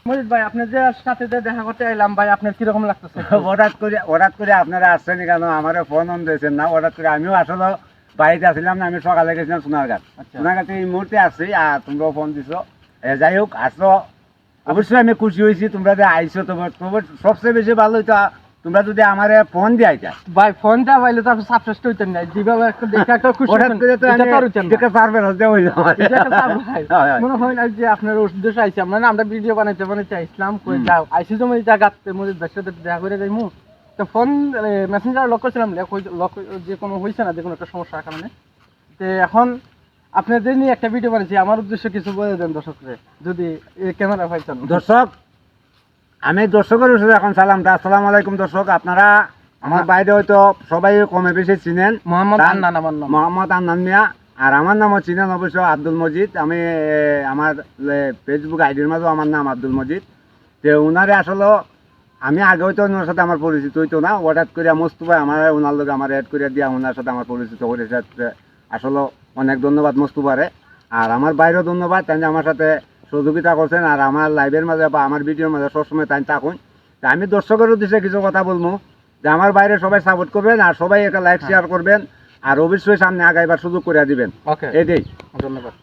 মজিদ ভাই, আপনি যে সাথে যে দেখা করতে এলাম ভাই, আপনার কিরকম লাগতেছে? হঠাৎ করে আপনারা আসছেন কেন? আমার ফোন অন দিয়েছেন না হঠাৎ করে? আমিও আসলে বাড়িতে আসছিলাম না, আমি সকালে গেছিলাম সোনারঘাট। আচ্ছা। সোনারঘাটে এই মুহূর্তে আসছি, আর তোমরাও ফোন দিছো। যাই হোক, আসো, অবশ্যই আমি খুশি হয়েছি তোমরা যে আইসো। তবে সবচেয়ে বেশি ভালো হইতো তোমরা যদি আমার ফোন দিয়ে আইতা। ভাই ফোন দেওয়া পাইলে তো আপনি সাবস্ক্রাইব হইতেন না, যেভাবে একটা দেখে একটা খুশি হঠাৎ করে তো এটা তো আর হইতেন না। দেখে সার্ভেস দেওয়া হইলো আমার। এটা একটা surprise। হয়, হয়। মনে হয় না যে আপনার উদ্দেশ্য আইছে, আমরা ভিডিও বানাইতে আইছিলাম, কই যাও আইসি তো মধ্যে জায়গাতে মধ্যে সাথে দেখা করে যাইমু। তো ফোন মেসেঞ্জার লক করছিলাম, লক যে কোনো হইছে না, যে কোনো একটা সমস্যার কারণে। তো এখন আপনাদের নিয়ে একটা ভিডিও বানাইছি, আমার উদ্দেশ্য কিছু বলে দেন দর্শকদের, যদি ক্যামেরা পাইছেন। দর্শক, আমি দর্শকের সাথে এখন সালামটা। আসসালামু আলাইকুম দর্শক। আপনারা আমার বাইরে হয়তো সবাই কমে বেশি চিনেন মোহাম্মদ আন্নান আমার নাম। মোহাম্মদ আন্নান মিয়া, আর আমার নামও চিনেন অবশ্য আব্দুল মজিদ। আমি আমার ফেসবুক আইডির মাঝেও আমার নাম আব্দুল মজিদ। তো ওনারে আসলে আমি আগে হয়তো ওনার সাথে আমার পরিচিত হইতো না, হঠাৎ করে মোস্তফা আমার ওনার লোক আমার অ্যাড করে দিয়া ওনার সাথে আমার পরিচিত করেছে। আসলে অনেক ধন্যবাদ মোস্তফারে, আর আমার বাইরেও ধন্যবাদ। তাই আমার সাথে সহযোগিতা করছেন, আর আমার লাইভের মাঝে বা আমার ভিডিওর মাঝে সবসময় তাই থাকুন। তা আমি দর্শকের উদ্দেশ্যে কিছু কথা বলবো, যে আমার বাইরে সবাই সাপোর্ট করবেন, আর সবাই একটা লাইক শেয়ার করবেন, আর অবশ্যই সামনে আগাইবার সুযোগ করে দিবেন। ওকে, এটাই। ধন্যবাদ।